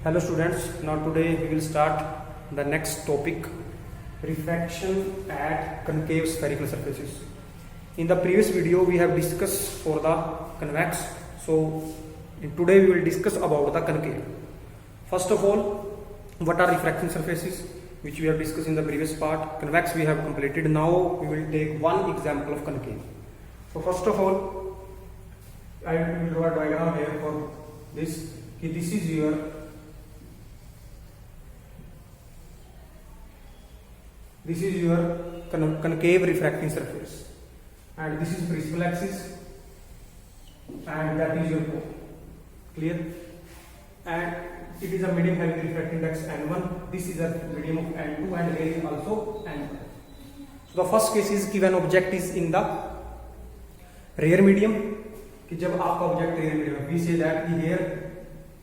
Hello students, now today we will start the next topic, refraction at concave spherical surfaces. In the previous video we have discussed for the convex, so today we will discuss about the concave. First of all, what are refraction surfaces, which we have discussed in the previous part. Convex we have completed. Now we will take one example of concave. So first of all, I will draw a diagram here for this. This is your concave refracting surface, and this is principal axis, and that is your pole. Clear? And it is a medium having refracting index n1. This is a medium of n2, and here is also n1. So the first case is कि when object is in the rare medium, कि जब आपका object rare medium है,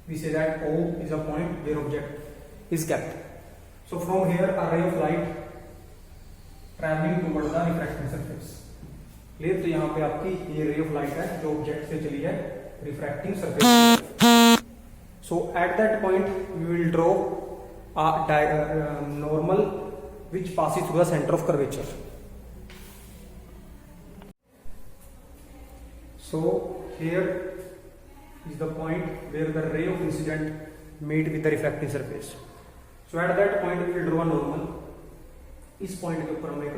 we say that O is a point where object is kept. So from here a ray of light traveling towards the refracting surface. Clear? तो यहाँ पे आपकी ये ray of light है जो object से चली है refracting surface. So at that point we will draw a normal which passes through the center of curvature. So here is the point where the ray of incident meet with the refracting surface. So at that point we will draw a normal. इस point के ऊपर हम एक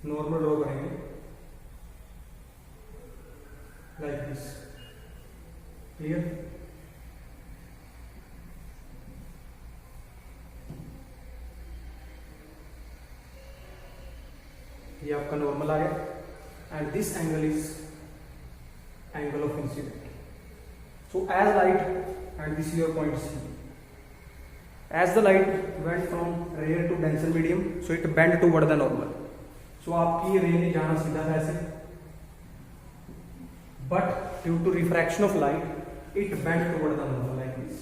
normal draw करेंगे like this. Clear? ये आपका normal आ गया, and this angle is angle of incident. So as light, and this is your point C. As the light went from rare to denser medium, so it bent toward the normal. So आपकी रे ने जाना सीधा था ऐसे, but due to refraction of light, it bent toward the normal like this.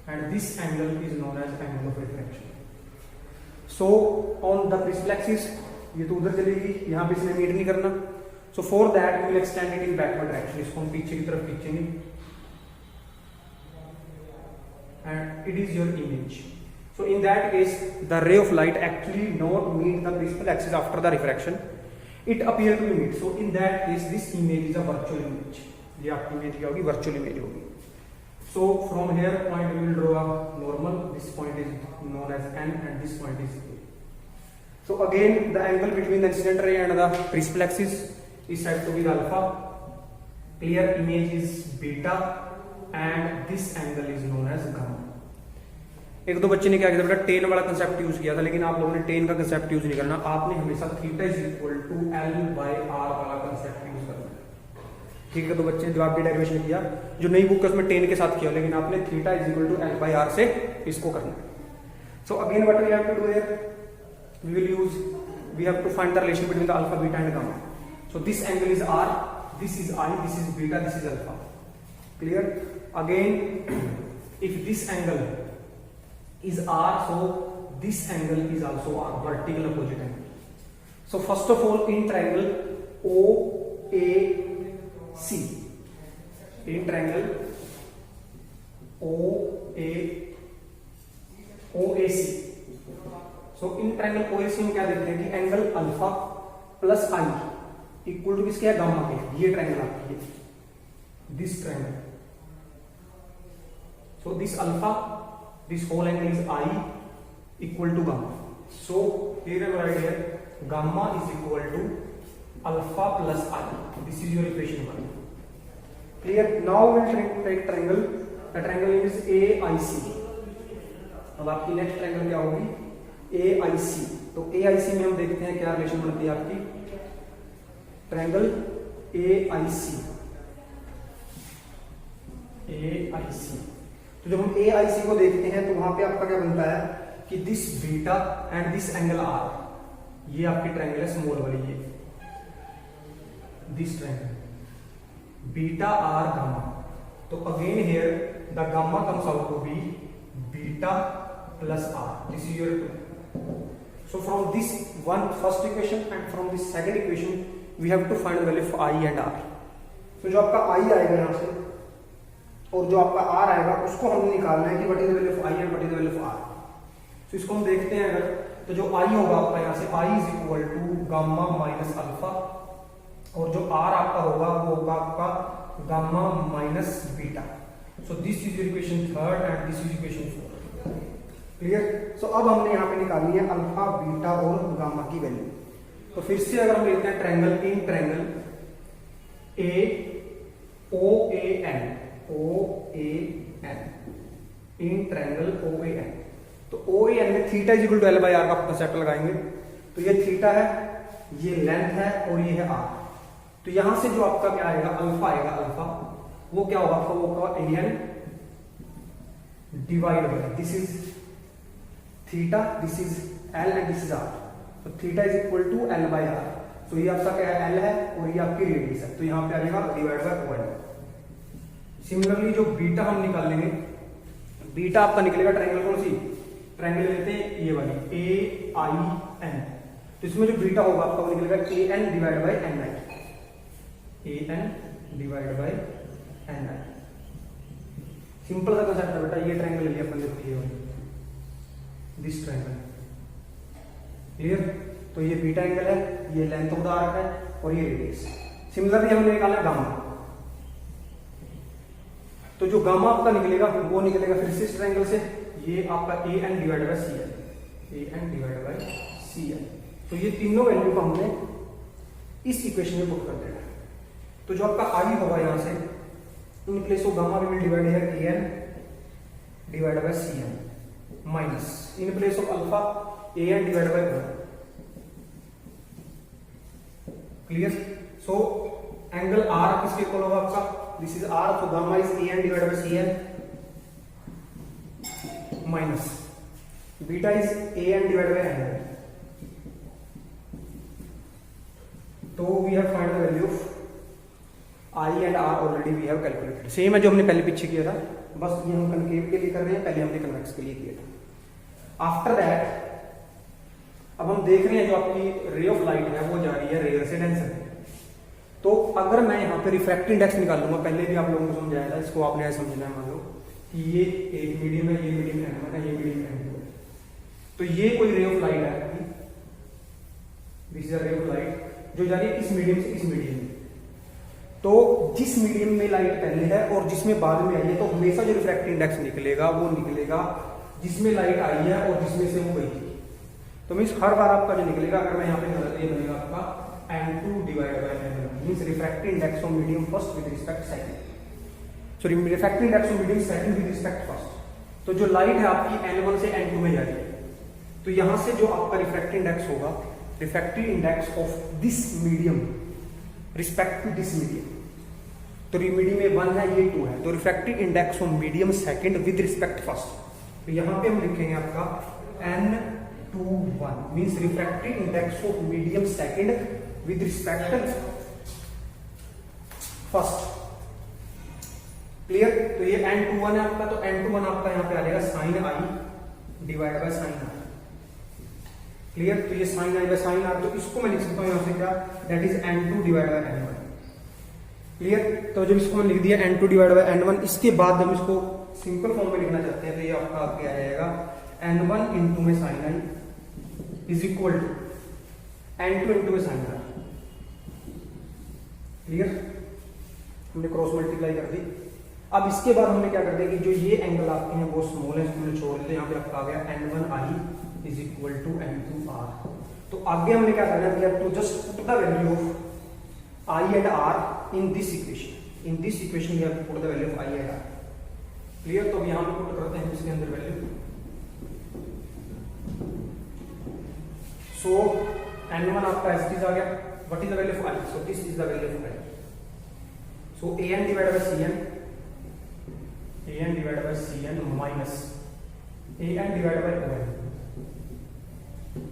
And this angle is known as angle of refraction. So on the principal axis, ये तो उधर चलेगी, यहाँ पे इसने मीट नहीं करना. So for that we will extend it in backward direction. इसको हम पीछे की तरफ खींचेंगे. And it is your image. So in that case the ray of light actually not meet the principal axis after the refraction, it appear to be meet. So in that case this image is a virtual image. ये आपकी image क्या होगी? virtual image होगी. So from here point we will draw a normal. This point is known as N and this point is A. So again the angle between the incident ray and the principal axis is said to be the alpha. Clear? Image is beta and this angle is known as gamma. एक दो बच्चे ने क्या किया, बेटा ten वाला concept use किया था, लेकिन आप लोगों ने टेन का कंसेप्ट यूज नहीं करना. आपने हमेशा theta is equal to L by R वाला कंसेप्ट यूज करना है. ठीक है? तो बच्चे ने जवाब भी डेरिवेशन किया, जो नई बुक है उसमें टेन के साथ किया, लेकिन आपने theta is equal to L by R से इसको करना है. So again what we have to do here, we have to find the relation between the alpha, beta and gamma. So this angle is R, this is I, this is beta, this is alpha. Clear? Again, if this angle is R, so this angle is also R, vertical opposite angle. So first of all, in triangle OAC, in triangle OAC, so in triangle OAC में क्या देखते हैं कि angle alpha plus I equal to किसके है? Gamma के. ये triangle आपकी है, this triangle. So this alpha, this whole angle is I equal to gamma. So here I write here gamma is equal to alpha plus I. This is your equation 1. Clear? Now we will take triangle. The triangle name is AIC. अब आपकी next triangle क्या होगी? AIC. तो AIC में हम देखते हैं क्या रिलेशन बनती है आपकी. Triangle AIC. तो जब हम AIC को देखते हैं तो वहां पे आपका क्या बनता है कि this beta and this angle R, ये आपकी ट्रायंगल है स्मॉल वाली, ये this triangle beta R gamma. तो again here the gamma comes out to be beta plus R. This is your. So from this one first equation and from this second equation we have to find the value of I and R. तो जो आपका आई आएगा यहाँ से और जो आपका are आएगा उसको हमने निकालना है कि what is the value of I and what is the value of R. तो इसको हम देखते हैं अगर, तो जो आई होगा आपका यहाँ से I is equal to gamma minus alpha, और जो आर आपका होगा वो होगा आपका gamma minus beta. So this is equation third and this is equation fourth. Clear? So अब हमने यहाँ पे निकालनी है अल्फा बीटा और गामा की वैल्यू। तो फिर से अगर हम लेते हैं triangle, in triangle A O A N, in triangle O A N, तो ओ ए एन में theta is equal to L by R का कंसेप्ट लगाएंगे। तो ये थीटा है, ये लेंथ है और ये है आर। तो यहां से जो आपका क्या आएगा, अल्फा आएगा, अल्फा वो क्या होगा आपका, वो होगा A N divide by, this is theta, this is L and this is R. तो theta is equal to L by R. तो ये आपका क्या है, एल है और ये आपकी रेडियस है, तो यहाँ पे आ जाएगा divide by O N. Similarly जो बीटा हम निकालेंगे, बीटा आपका निकलेगा ट्रायंगल कौन सी, ट्रायंगल लेते हैं ये वाली ए आई एन। तो इसमें जो बीटा होगा आपका वो निकलेगा A N divide by N I, A N divide by N I. Simple सा कंसेप्ट है बेटा। ये ट्रायंगल लिया अपन ने, ये वाली दिस ट्रायंगल। क्लियर? तो ये बीटा एंगल है, ये लेंथ ऑफ द आर्क है और ये रेडियस। सिमिलरली हमने निकाला गामा। तो जो गामा आपका निकलेगा वो निकलेगा फिर से इस ट्रायंगल से, ये आपका A N divide by C N, A N divide by C N. तो ये तीनों वैल्यू को हमने इस इक्वेशन में पुट कर देना। तो जो आपका आई होगा यहां से, in place of gamma we will divide here A N divide by C N minus in place of alpha A N divide by 1। Clear? So angle R किसके इक्वल होगा आपका, दिस इज आर, तो gamma is A N divide by C N minus beta is A N divide by N. तो we have find the value of I and R already we have calculated. Same है जो हमने पहले पीछे किया था, बस ये हम कनकेव के लिए कर रहे हैं, पहले हमने कन्वेक्स के लिए किया था। आफ्टर दैट अब हम देख रहे हैं जो आपकी रे ऑफ लाइट है वो जा रही है रेयर से डेंसर। तो अगर मैं यहाँ पे रिफ्रैक्टिव इंडेक्स निकालूंगा, पहले भी आप लोगों को समझाया था, इसको आपने ऐसे समझना है। मान लो कि ये एक मीडियम है, ये मीडियम है, ये मीडियम है, तो ये कोई रे ऑफ लाइट है, this is a ray of light जो जा रही है इस मीडियम से इस मीडियम में। तो जिस मीडियम में लाइट पहले है और जिसमें बाद में आई है, तो हमेशा जो रिफ्रैक्टिव इंडेक्स निकलेगा वो निकलेगा जिसमें लाइट आई है और जिसमें से वो गई थी। तो मीन्स हर बार आपका जो निकलेगा, अगर मैं यहाँ पे ये बनेगा आपका n2 divide bye n1, means refractive index of medium first with respect second, sorry refractive index of medium second with respect first. तो जो लाइट है आपकी n1 से n2 में जा रही है, तो यहां से जो आपका रिफ्रैक्टिव इंडेक्स होगा, refractive index of this medium respect to this medium, तो मीडियम में 1 है, ये 2 है, तो refractive index of medium second with respect first. तो यहां पे हम लिखेंगे आपका n21 means refractive index of medium second with respect first. Clear? तो ये n21 है आपका, तो n21 आपका यहां पे आ जाएगा sin i divide by sin r। Clear? तो ये sin i by sin r, तो इसको मैं लिख सकता हूं यहां से क्या, that is n2 divide bye n1। Clear? तो जब इसको मैंने लिख दिया n2 डिवाइड बाय n1, इसके बाद हम इसको सिंपल फॉर्म में लिखना चाहते हैं, तो ये आपका आगे आ जाएगा n1 इंटू में sin i is equal to n2 into में sin r। क्लियर? हमने क्रॉस मल्टीप्लाई कर दी। अब इसके बाद हमने क्या कर दिया कि जो ये एंगल आपके हैं वो स्मॉल है, इसको छोड़ देते हैं। यहाँ पे आपका आ गया n1i is equal to n2r। तो आगे हमने क्या करना है, to just put the value of i and r in this equation. In this equation we have to put the value of i and r। Clear? तो अब यहाँ पे पुट करते हैं इसके अंदर वैल्यू। सो n1 आपका एज इट इज आ गया, what is the value of i, so this is the value of i। So an divided by cn, an divided by cn minus an divided by on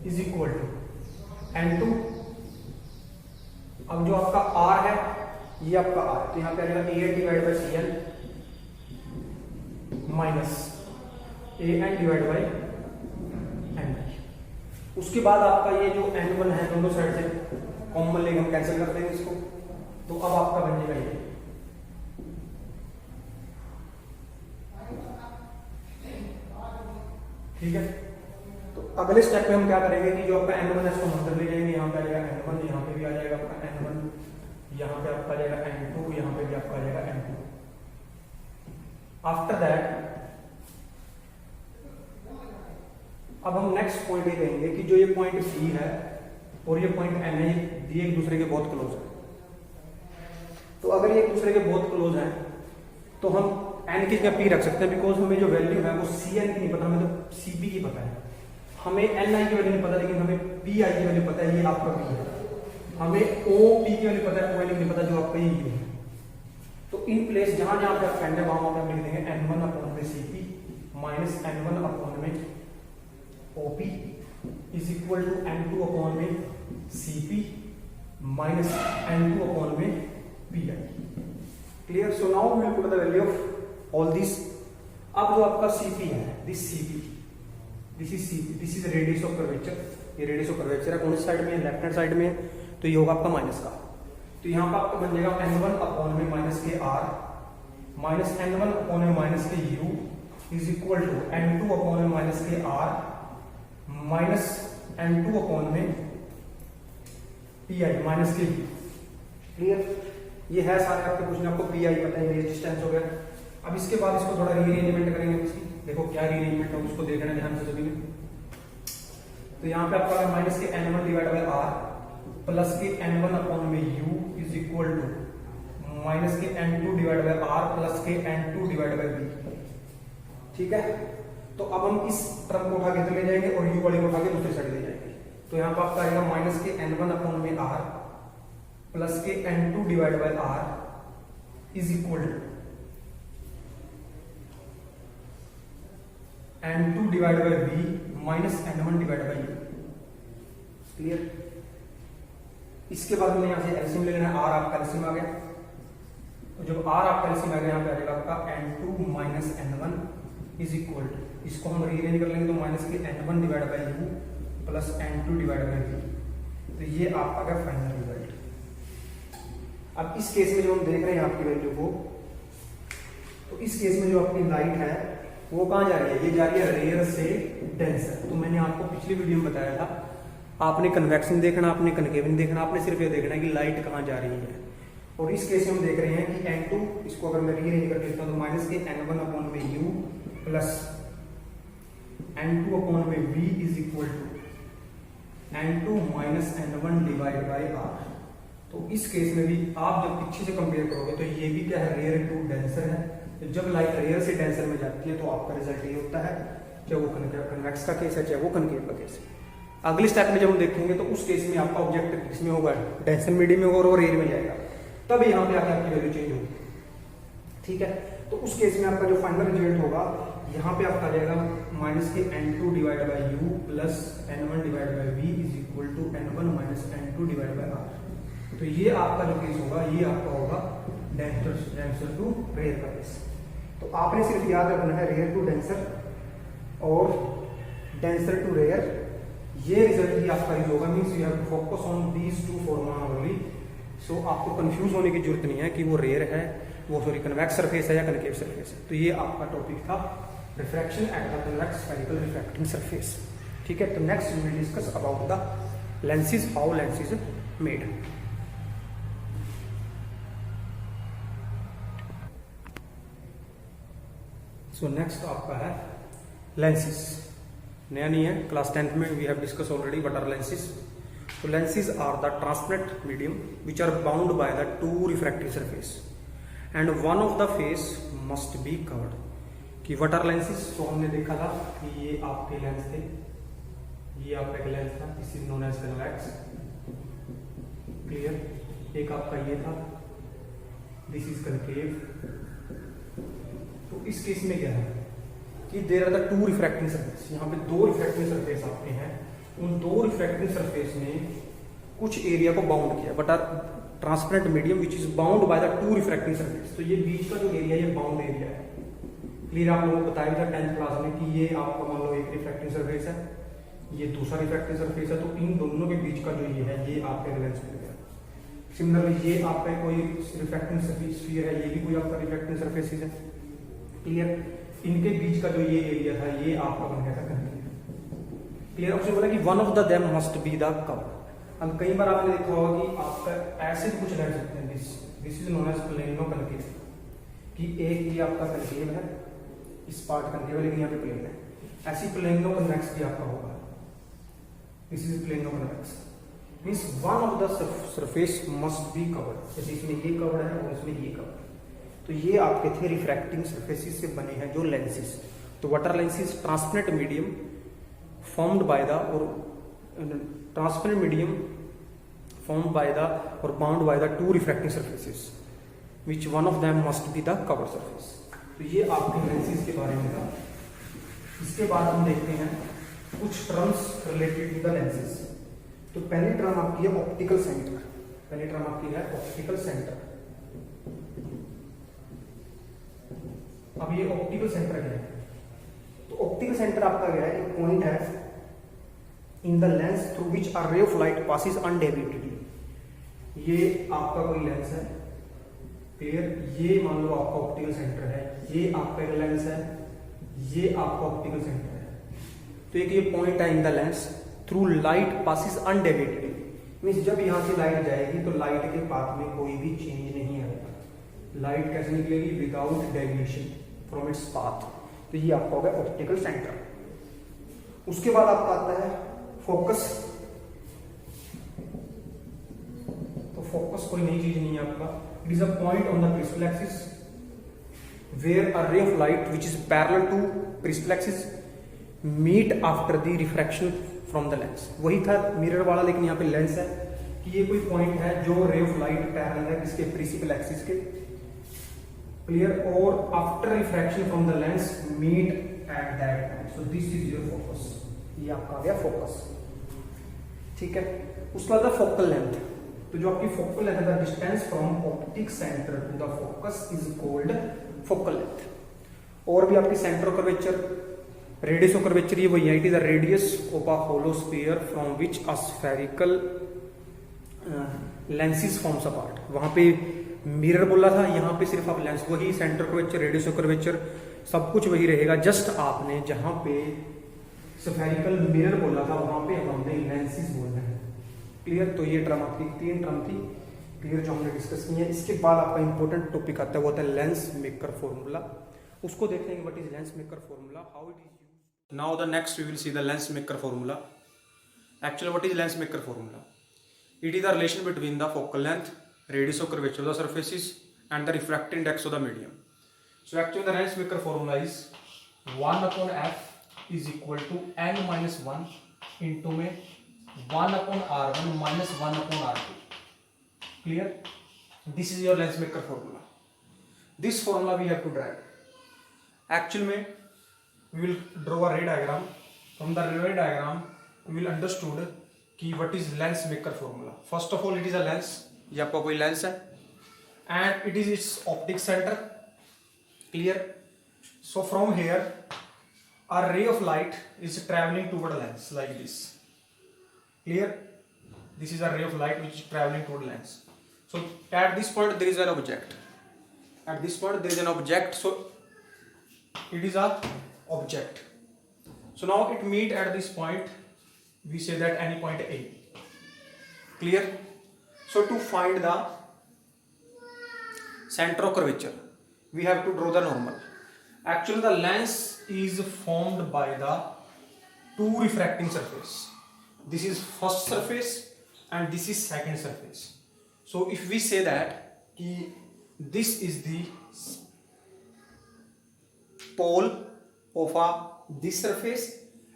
is equal to n2। अब जो आपका r है ये आपका r, तो यहां पे आ जाएगा an divided by cn minus an divided bye n। उसके बाद आपका ये जो n1 है दोनों साइड से कॉमन लेके हम कैंसिल कर देंगे इसको, तो अब आपका बन जाएगा ये ठीक है, तो अगले स्टेप में हम क्या करेंगे कि जो आपका n1 है इसको हम अंदर ले जाएंगे, यहाँ पे आ जाएगा n1, यहाँ पे भी आ जाएगा आपका n1, यहाँ पे आपका आ जाएगा n2, यहाँ पे भी आपका आ जाएगा n2। आफ्टर दैट अब हम नेक्स्ट पॉइंट ये कहेंगे कि जो ये पॉइंट C है और ये पॉइंट N है, ये एक दूसरे के बहुत क्लोज है। तो अगर ये एक दूसरे के बहुत क्लोज है तो हम n की जगह p रख सकते हैं, बिकॉज हमें जो वैल्यू है वो Cn की नहीं पता, हमें तो Cp की पता है। हमें Ni की वैल्यू नहीं पता, लेकिन हमें Pi की वैल्यू पता है, ये आपका p है। हमें OP की वैल्यू पता है, OL की नहीं पता, जो आपका ये है। तो इन प्लेस जहां जहां पे आप है वहां पे हम लिख देंगे n1 अपॉन में Cp माइनस n1 अपॉन में OP is equal to n2 upon में Cp माइनस n2 अपॉन में Pi। Clear? So now we will put the value of all this. अब जो आपका Cp है, this Cp, this is Cp, this is radius of curvature. ये radius of curvature है, कौन सी side में है? लेफ्ट हैंड साइड में है, तो ये होगा आपका माइनस का। तो यहाँ पर आपका बन जाएगा n1 अपॉन में माइनस के r माइनस n1 अपॉन में माइनस के u is equal to n2 upon में माइनस के r माइनस n2 अपॉन में Pi माइनस के u। क्लियर? ये है सारे आपके क्वेश्चन, आपको Pi पता है, ये डिस्टेंस हो गया। अब इसके बाद इसको थोड़ा रीअरेंजमेंट करेंगे इसकी। देखो क्या रीअरेंजमेंट है उसको देखना ध्यान से सभी। तो यहाँ पे आपका माइनस के n1 divide by r plus के n1 अपॉन में u is equal to minus के n2 divide by r plus के n2 डिवाइड बाय b। ठीक है, तो अब हम इस टर्म को उठा के इधर ले जाएंगे और u वाले को उठा के दूसरी साइड ले जाएंगे। तो यहाँ पर आपका आएगा माइनस के n1 अपॉन में r प्लस के n2 divide by r is equal to n2 divide by b minus n1 divide by u। Clear? इसके बाद में यहां से एलसीएम ले लेना है, r आपका एलसीएम आ गया। तो जब r आपका एलसीएम आ गया, यहां पे आ जाएगा आपका n2 minus n1 is equal to, इसको हम रीअरेंज कर लेंगे तो माइनस के n1 divide by u plus n2 divide by v। तो ये आपका क्या फाइनल रिजल्ट। अब इस केस में जो हम देख रहे हैं आपकी वैल्यू को, तो इस केस में जो आपकी लाइट है वो कहां जा रही है? ये जा रही है रेयर से डेंसर। तो मैंने आपको पिछली वीडियो में बताया था, आपने कन्वेक्शन देखना, आपने कनकेव नहीं देखना, आपने सिर्फ ये देखना है कि लाइट कहां जा रही है। और इस केस में हम देख रहे हैं कि n2, इसको अगर मैं रीअरेंज कर देता हूं तो माइनस के n1 अपॉन में u प्लस n2 अपॉन में v is equal to n2 minus n1 divide by r। तो इस केस में भी आप जब पीछे से कंपेयर करोगे तो ये भी क्या है? रेयर टू डेंसर है। तो जब लाइट रेयर से डेंसर में जाती है तो आपका रिजल्ट ये होता है, चाहे वो कन्वेक्स का केस है चाहे वो कनकेव का केस है। अगले स्टेप में जब हम देखेंगे तो उस केस में आपका ऑब्जेक्ट किसमें होगा? डेंसर मीडियम में होगा और वो रेयर में जाएगा, तब यहाँ पे आके आपकी वैल्यू चेंज होगी। ठीक है, तो उस केस में आपका जो फाइनल रिजल्ट होगा, यहाँ पे आपका आ जाएगा माइनस के n2 divide by u plus n1 divide by v is equal to n1 minus n2 divide by r। तो ये आपका जो केस होगा, ये आपका होगा डेंसर टू रेयर का केस। तो आपने सिर्फ याद रखना है रेयर टू डेंसर और डेंसर टू रेयर, ये रिजल्ट ही आपका यूज होगा। Means you have to focus on these two formula only. So आपको कंफ्यूज होने की जरूरत नहीं है कि वो रेयर है, वो सॉरी कन्वेक्स सरफेस है या कनकेव सरफेस है। तो ये आपका टॉपिक था refraction at the convex spherical refracting surface. ठीक है, तो next we will discuss about the lenses, how lens is made. So next आपका है लेंसेज। नया नहीं है, क्लास 10th में we have discuss already what are lenses. तो lenses are the transparent medium which are bound by the two refractive surface and one of the face must be covered. कि what are lenses? तो हमने देखा था कि ये आपके lens थे, ये आपका एक लेंस था, this is known as convex. Clear? एक आपका ये था, दिस इज कनकेव। तो इस केस में क्या है कि there are the two refracting surface. यहाँ पे दो रिफ्रैक्टिंग सरफेस आपके हैं, उन दो रिफ्रैक्टिंग सरफेस ने कुछ एरिया को बाउंड किया, but are transparent medium which is bound by the two refracting surface. तो ये बीच का जो एरिया, ये बाउंड एरिया है। क्लियर? आप लोगों को बताया था 10th क्लास में कि ये आपका मान लो एक रिफ्रैक्टिंग सरफेस है, ये दूसरा रिफ्रैक्टिंग सरफेस है। तो इन दोनों के बीच का जो ये है, ये आपके लेंस मिल गया। सिमिलरली ये आपका कोई रिफ्रैक्टिंग स्फीयर है, ये भी कोई आपका रिफ्रैक्टिंग सरफेस है। क्लियर? इनके बीच का जो ये एरिया था ये आपका बन गया था कंटीन्यू। क्लियर? उसने बोला कि one of the them must be the cover. अब कई बार आपने देखा होगा कि आपका ऐसे भी कुछ रह सकते हैं, this is known as plano concave, कि एक ये आपका कनकेव है, इस पार्ट कनकेव है लेकिन यहाँ पे प्लेन है। ऐसी प्लेनो कन्वेक्स भी आपका होगा, this is plano convex, means one of the surface must be covered. जैसे इसमें ये कवर्ड है और इसमें ये कवर्ड। तो ये आपके थे रिफ्रैक्टिंग सरफेसेस से बने हैं जो लेंसेज। तो water lenses transparent medium formed by the और transparent medium formed by the or bound by the two refracting surfaces which one of them must be the cover surface। तो ये आपके lenses के बारे में था। इसके बाद हम देखते हैं कुछ terms related to the lenses. तो पहली टर्म आपकी है ऑप्टिकल सेंटर। पहली टर्म आपकी है ऑप्टिकल सेंटर। अब ये ऑप्टिकल सेंटर क्या है? तो ऑप्टिकल सेंटर आपका क्या है? एक पॉइंट है in the lens through which a ray of light passes अनडेविएटेडली। ये आपका कोई लेंस है, क्लियर? ये मान लो आपका ऑप्टिकल सेंटर है, ये आपका एक लेंस है, ये आपका ऑप्टिकल सेंटर है। तो एक ये पॉइंट है in the lens through light passes undeviatedly, means जब यहां से लाइट जाएगी तो लाइट के पाथ में कोई भी चेंज नहीं आएगा। लाइट कैसे निकलेगी? Without deviation from its path. तो ये आपका होगा ऑप्टिकल सेंटर। उसके बाद आपका आता है फोकस। तो फोकस कोई नई चीज नहीं है आपका। It is a point on the principal axis where a ray of light which is parallel to principal axis meet after the refraction from the lens. वही था मिरर वाला, लेकिन यहाँ पे लेंस है कि ये कोई पॉइंट है जो रे ऑफ लाइट पैरेलल है किसके? प्रिंसिपल एक्सिस के। क्लियर? और after refraction from the lens meet at that point. So this is your focus. ये आपका आ गया फोकस, ठीक है? उसके बाद फोकल लेंथ। तो जो आपकी फोकल लेंथ है, the distance from optic centre to the focus is called focal length. और भी आपकी centre of curvature, radius of curvature, ये वही है। It is the radius of a hollow sphere from which a spherical lenses forms a part. वहां पे mirror बोला था, यहाँ पे सिर्फ आप लेंस, वही centre curvature, radius of curvature सब कुछ वही रहेगा। जस्ट आपने जहां पे स्फेरिकल मिरर बोला था वहां पे हमने लेंसेज बोलना है। क्लियर? तो ये टर्म आपकी तीन टर्म थी, क्लियर, जो हमने डिस्कस की है। इसके बाद आपका इंपॉर्टेंट टॉपिक आता है, वो होता है लेंस मेकर फॉर्मूला। उसको देखेंगे what is lens maker formula, how it is used. Now the next we will see the lens maker formula. Actually what is lens maker formula? It is the relation between the focal length, radius of curvature of the surfaces and the refractive index of the medium. So actually the lens maker formula is 1 upon f is equal to n minus 1 into में 1 upon r1 minus 1 upon r2. Clear? This is your lens maker formula. This formula we have to derive. Actually में we will draw a ray diagram. From the ray diagram we will understood कि what is lens maker formula. First of all it is a lens. ये आपका कोई lens है and it is its optic center. Clear? So from here a ray of light is traveling toward a lens like this. Clear? This is a ray of light which is traveling toward lens. So at this point there is an object. At this point there is an object. So it is a object. So now it meet at this point. We say that any point A. Clear? So to find the center of curvature, we have to draw the normal. Actually, the lens is formed by the two refracting surface. This is first surface and this is second surface. So if we say that this is the pole of this surface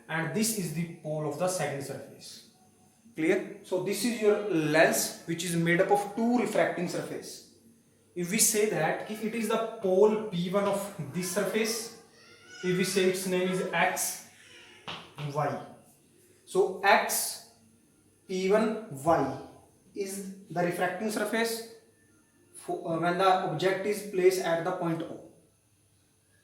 and this is the pole of the second surface. Clear? So this is your lens which is made up of two refracting surface. If we say that if it is the pole P1 of this surface, if we say its name is X, Y. So X, P1, Y is the refracting surface when the object is placed at the point O.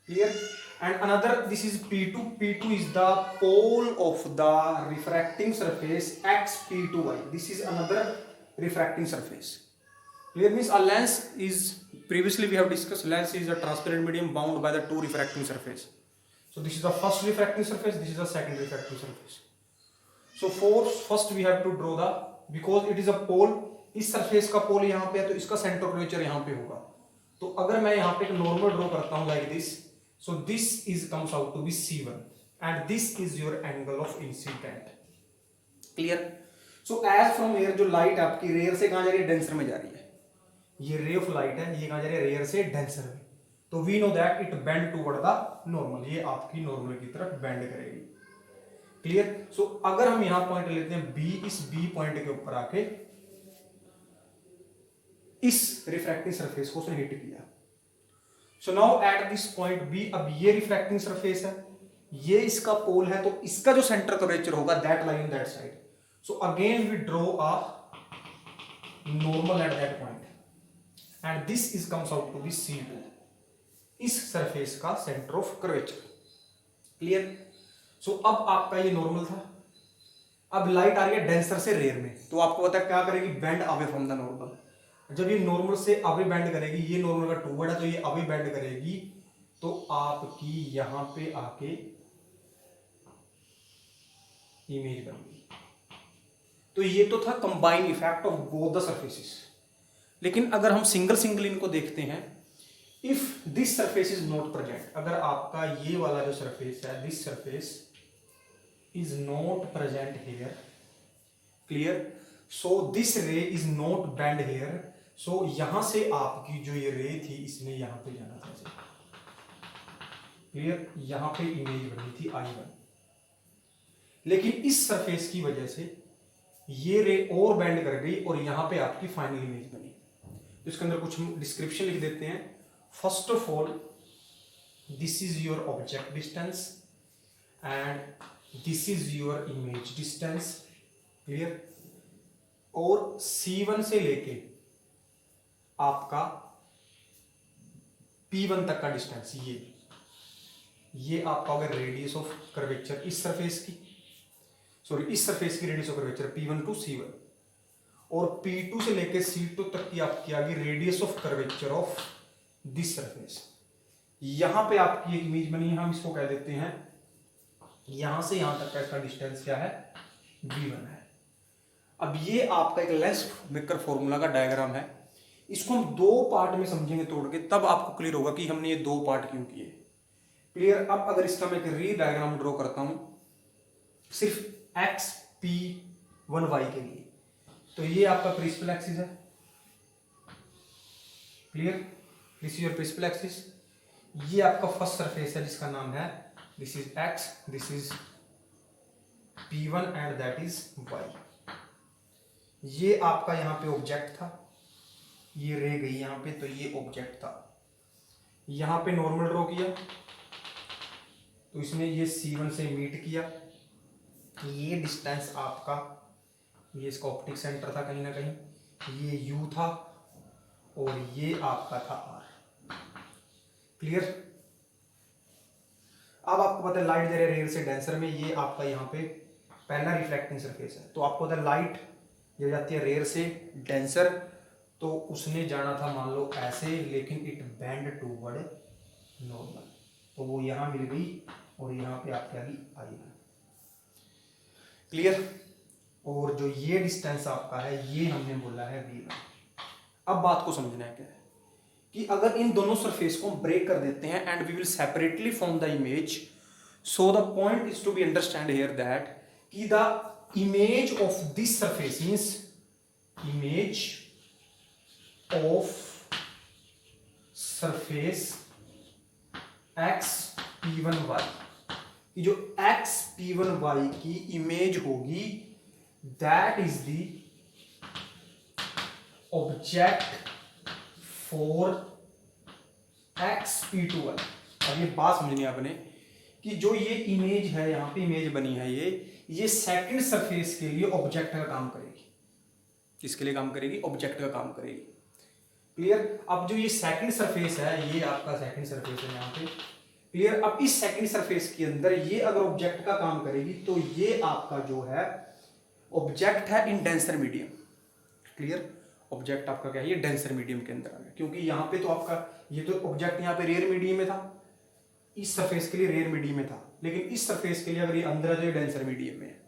Clear? And another, this is P2. P2 is the pole of the refracting surface X P2Y. This is another refracting surface. Clear means a lens is, previously we have discussed, lens is a transparent medium bound by the two refracting surface. So this is the first refracting surface, this is the second refracting surface. So for first we have to draw the, because it is a pole, इस surface का पोल यहाँ पे है तो इसका centre curvature यहाँ पे होगा. तो अगर मैं यहाँ पे एक नॉर्मल ड्रॉ करता हूँ like this, so this is comes out to be C1 and this is your angle of incident. Clear. So as from air जो लाइट आपकी रेयर से कहाँ जा रही है, डेंसर में जा रही है. ये रे ऑफ लाइट है, ये कहाँ जा रही है, रेयर से डेंसर में. तो we know that it bend toward the normal, ये आपकी नॉर्मल की तरफ बेंड करेगी. क्लियर. सो अगर हम यहां पॉइंट लेते हैं बी, इस बी पॉइंट के ऊपर आके इस रिफ्रैक्टिंग सरफेस को उसने हिट किया. So now at this point B, अब ये रिफ्रैक्टिंग सरफेस है, ये इसका पोल है, तो इसका जो सेंटर कर्वेचर होगा that line that side. So again we draw a normal at that point and this is comes out to be C2, इस सरफेस का centre of curvature. Clear. So अब आपका ये नॉर्मल था, अब लाइट आ रही है डेंसर से रेयर में, तो आपको पता है क्या करेगी, bend away from the normal. जब ये नॉर्मल से अवे बेंड करेगी, ये नॉर्मल का टूवर्ड है तो ये अवे बेंड करेगी, तो आपकी यहां पे आके इमेज बनेगी. तो ये तो था combine effect of both the surfaces. लेकिन अगर हम सिंगल सिंगल इनको देखते हैं, if this surface is not present, अगर आपका ये वाला जो सरफेस है, this surface is not present here. Clear. So this रे इज नॉट बेंड हियर. सो यहां से आपकी जो ये रे थी इसने यहां पे जाना था. क्लियर. यहां पे इमेज बनी थी I1, लेकिन इस सरफेस की वजह से ये रे और बेंड कर गई और यहां पे आपकी फाइनल इमेज बनी. तो इसके अंदर कुछ डिस्क्रिप्शन लिख देते हैं. First of all, this is your object distance and this is your image distance. Clear. और C1 से लेके आपका P1 तक का डिस्टेंस, ये आपका होगा रेडियस ऑफ कर्वेचर इस सरफेस की, सॉरी इस सरफेस की radius of curvature P1 to C1, और P2 से लेके C2 तक की आपकी आ गई radius of curvature of this surface. यहां पे आपकी एक इमेज बनी है, हम इसको कह देते हैं, यहां से यहां तक का इसका डिस्टेंस क्या है, V1 है. अब ये आपका एक लेंस मेकर फॉर्मूला का डायग्राम है. इसको हम दो पार्ट में समझेंगे तोड़ के, तब आपको क्लियर होगा कि हमने ये दो पार्ट क्यों किए. क्लियर. अब अगर इसका मैं एक री डायग्राम ड्रॉ करता हूं सिर्फ XP1Y के लिए, तो ये आपका प्रिंसिपल एक्सिस है. Clear. This is your principal axis. ये आपका फर्स्ट सरफेस है जिसका नाम है, this is X, this is P1 and that is Y. ये आपका यहां पे ऑब्जेक्ट था, ये रह गई यहां पे, तो ये ऑब्जेक्ट था. यहां पे नॉर्मल ड्रॉ किया तो इसने ये C1 से मीट किया. ये डिस्टेंस आपका, ये इसका ऑप्टिक सेंटर था कहीं ना कहीं, ये U था और ये आपका था R. क्लियर. अब आपको पता है लाइट जा रही है रेयर से डेंसर में, ये आपका यहाँ पे पहला रिफ्लेक्टिंग सरफेस है. तो आपको पता है लाइट जब जाती है रेयर से डेंसर, तो उसने जाना था मान लो ऐसे, लेकिन इट बेंड टूवर्ड नॉर्मल, तो वो यहां मिल गई और यहां पे आपके आ गई I1. क्लियर. और जो ये डिस्टेंस आपका है ये हमने बोला है V1. अब बात को समझना है क्या है कि अगर इन दोनों सरफेस को हम ब्रेक कर देते हैं and we will separately form the image, so the point is to be understand here that कि the image of this surface means image of surface XP1Y कि जो XP1Y की इमेज होगी that is the object for XP2Y. अब ये बात समझनी है आपने कि जो ये इमेज है, यहां पे इमेज बनी है, ये सेकंड सरफेस के लिए ऑब्जेक्ट का काम करेगी. किसके लिए काम करेगी? ऑब्जेक्ट का काम करेगी. क्लियर. अब जो ये सेकंड सरफेस है, ये आपका सेकंड सरफेस है यहाँ पे. क्लियर. अब इस सेकंड सरफेस के अंदर ये अगर ऑब्जेक्ट का काम करेगी तो ये आपका जो है ऑब्जेक्ट है in denser medium. Clear. Object आपका क्या है, ये डेंसर मीडियम के अंदर आ गया, क्योंकि यहाँ पे तो आपका ये तो ऑब्जेक्ट यहाँ पे रेयर मीडियम में था, इस सरफेस के लिए रेयर मीडियम में था, लेकिन इस सरफेस के लिए अगर ये अंदर है तो ये डेंसर मीडियम में है।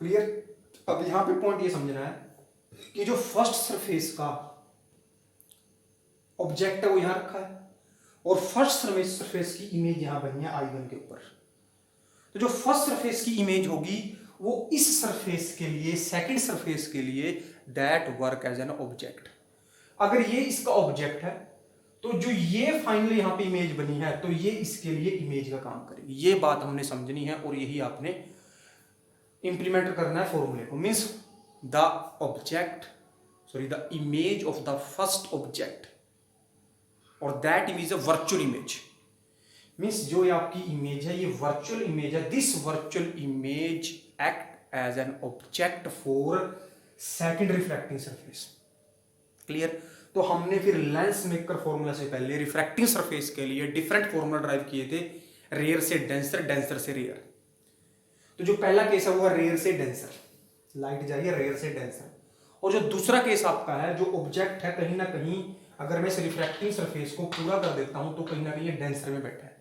क्लियर। अब यहाँ पे पॉइंट ये समझना है कि जो फर्स्ट सरफेस का ऑब्जेक्ट है वो यहां रखा है, और फर्स्ट सरफेस की इमेज यहां बनी है I1 के ऊपर। तो जो फर्स्ट सरफेस की इमेज होगी वो इस सरफेस के लिए, सेकंड सरफेस के लिए that work as an object. अगर ये इसका ऑब्जेक्ट है तो जो ये फाइनली यहां पे इमेज बनी है तो ये इसके लिए इमेज का काम करेगी। ये बात हमने समझनी है और यही आपने इंप्लीमेंट करना है फॉर्मूले को। Means the object the image of the first object और that image a virtual image. Means जो ये आपकी इमेज है ये वर्चुअल इमेज है। This virtual image act as an object for second refracting surface. Clear. तो हमने फिर लेंस मेकर फॉर्मूला से पहले रिफ्रैक्टिंग सरफेस के लिए डिफरेंट फॉर्मूला ड्राइव किए थे, रेयर से डेंसर, डेंसर से रेयर। तो जो पहला केस है वो है रेयर से डेंसर, लाइट जा रही है रेयर से डेंसर। और जो दूसरा केस आपका है, जो ऑब्जेक्ट है कहीं ना कहीं अगर मैं इस रिफ्रैक्टिंग सरफेस को पूरा कर देता हूं तो कहीं ना कहीं ये डेंसर में बैठा है।